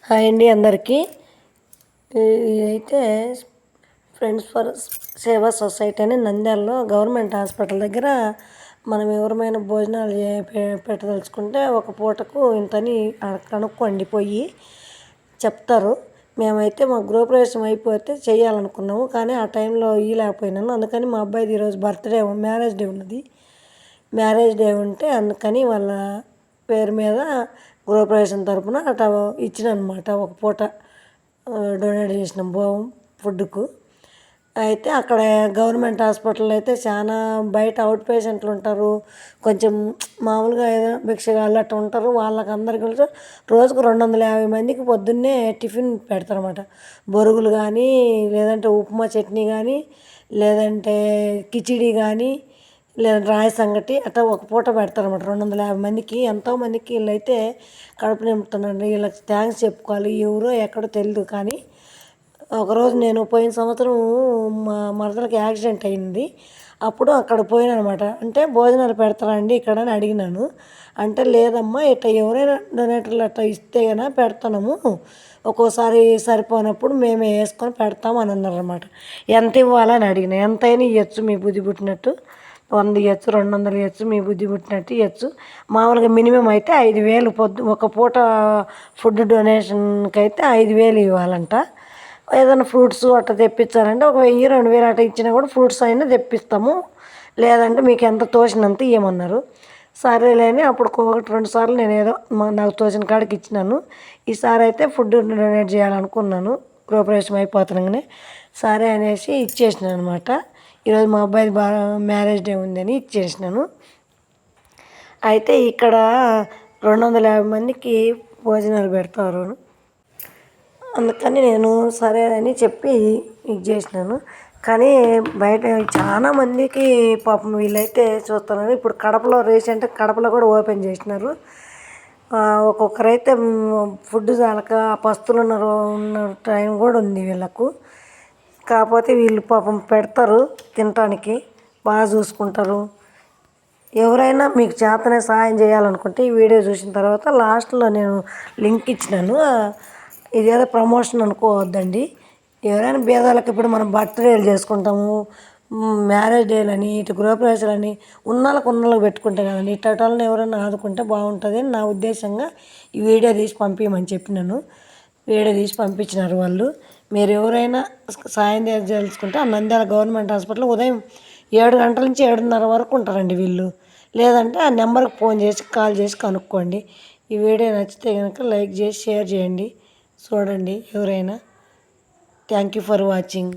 Hi అండి అందరికీ. ఇదైతే ఫ్రెండ్స్ ఫర్ సేవా సొసైటీ అని నంద్యాలలో గవర్నమెంట్ హాస్పిటల్ దగ్గర మనం ఎవరమైనా భోజనాలు పెట్టదలుచుకుంటే ఒక పూటకు ఇంతని కనుక్కోండి పోయి చెప్తారు. మేమైతే మా గృహప్రవేశం అయిపోతే చేయాలనుకున్నాము, కానీ ఆ టైంలో ఇవ్వలేకపోయినాను. అందుకని మా అబ్బాయిది ఈరోజు బర్త్డే, మ్యారేజ్ డే ఉన్నది. మ్యారేజ్ డే ఉంటే అందుకని వాళ్ళ పేరు మీద గృహప్రవేశం తరపున అట్లా ఇచ్చినమాట ఒక పూట డొనేట్ చేసిన ఫుడ్కు. అయితే అక్కడ గవర్నమెంట్ హాస్పిటల్ అయితే చాలా బయట అవుట్ పేషెంట్లు ఉంటారు, కొంచెం మామూలుగా ఏదో భిక్షగాళ్ళు అట్లా ఉంటారు. వాళ్ళకి అందరికీ కూడా రోజుకు 250 మందికి పొద్దున్నే టిఫిన్ పెడతారన్నమాట. బొరుగులు కానీ, లేదంటే ఉప్మా చట్నీ కానీ, లేదంటే కిచిడి కానీ, లేదా రాయి సంగటి అట్లా ఒక పూట పెడతారన్నమాట 250 మందికి. ఎంతోమందికి వీళ్ళైతే కడుపు నింపుతున్నారండి. వీళ్ళకి థ్యాంక్స్ చెప్పుకోవాలి. ఎవరో ఎక్కడో తెలియదు, కానీ ఒకరోజు నేను పోయిన సంవత్సరం మా మరదలకి యాక్సిడెంట్ అయింది. అప్పుడు అక్కడ పోయినమాట. అంటే భోజనాలు పెడతారా అండి ఇక్కడ అని అడిగినాను. అంటే లేదమ్మా, ఇట్లా ఎవరైనా డొనేటర్లు అట్లా ఇస్తే కన్నా పెడతాము, ఒక్కోసారి సరిపోనప్పుడు మేమే వేసుకొని పెడతాము అని అన్నారన్నమాట. ఎంత ఇవ్వాలని అడిగిన. ఎంతైనా ఇవ్వచ్చు మీ బుద్ధి పుట్టినట్టు, 100 ఇవ్వచ్చు, 200 ఇవ్వచ్చు, మీ బుద్ధి పుట్టినట్టు ఇవ్వచ్చు. మామూలుగా మినిమం అయితే 5,000 ఒక పూట ఫుడ్ డొనేషన్కి అయితే 5,000 ఇవ్వాలంట. ఏదైనా ఫ్రూట్స్ అట్లా తెప్పించాలంటే ఒక 1,000, 2,000 అట్లా ఇచ్చినా కూడా ఫ్రూట్స్ అయినా తెప్పిస్తాము, లేదంటే మీకు ఎంత తోచినంత ఇవ్వమన్నారు. సరేలేని అప్పుడు 1-2 సార్లు నేను ఏదో నాకు తోచిన కాడికి ఇచ్చినాను. ఈసారి అయితే ఫుడ్ డొనేట్ చేయాలనుకున్నాను గృహప్రవేశం అయిపోతున్నాగానే. సరే అనేసి ఇచ్చేసినాను అనమాట. ఈరోజు మా అబ్బాయి మ్యారేజ్ డే ఉందని ఇచ్చేసినాను. అయితే ఇక్కడ 250 మందికి భోజనాలు పెడతారు. అందుకని నేను సరే అని చెప్పి ఇది చేసినాను. కానీ బయట చాలా మందికి పాపం వీళ్ళైతే చూస్తున్నారు. ఇప్పుడు కడపలో రీసెంట్గా కడపలో కూడా ఓపెన్ చేసినారు. ఒక్కొక్కరైతే ఫుడ్ చాలక పస్తులు ఉన్న టైం కూడా ఉంది వీళ్ళకు. కాకపోతే వీళ్ళు పాపం పెడతారు, తినటానికి బాగా చూసుకుంటారు. ఎవరైనా మీకు చేతనే సహాయం చేయాలనుకుంటే ఈ వీడియో చూసిన తర్వాత లాస్ట్లో నేను లింక్ ఇచ్చినాను. ఇదేదో ప్రమోషన్ అనుకోవద్దండి. ఎవరైనా భేదాలకు ఇప్పుడు మనం బర్త్డేలు చేసుకుంటాము, మ్యారేజ్ డేలని, ఇటు గృహప్రవేశాలని ఉన్నళ్ళకి పెట్టుకుంటే కదండి. ఇట్టని ఎవరైనా ఆదుకుంటే బాగుంటుంది అని నా ఉద్దేశంగా ఈ వీడియో తీసి పంపించమని చెప్పినాను. వీడియో తీసి పంపించినారు వాళ్ళు. మీరు ఎవరైనా సాయం తెలుసుకుంటే ఆ నంద్యాల గవర్నమెంట్ హాస్పిటల్ ఉదయం 7 గంటల నుంచి 7:30 వరకు ఉంటారండి వీళ్ళు. లేదంటే ఆ నెంబర్కి ఫోన్ చేసి కాల్ చేసి కనుక్కోండి. ఈ వీడియో నచ్చితే కనుక లైక్ చేసి షేర్ చేయండి, చూడండి ఎవరైనా. Thank you for watching.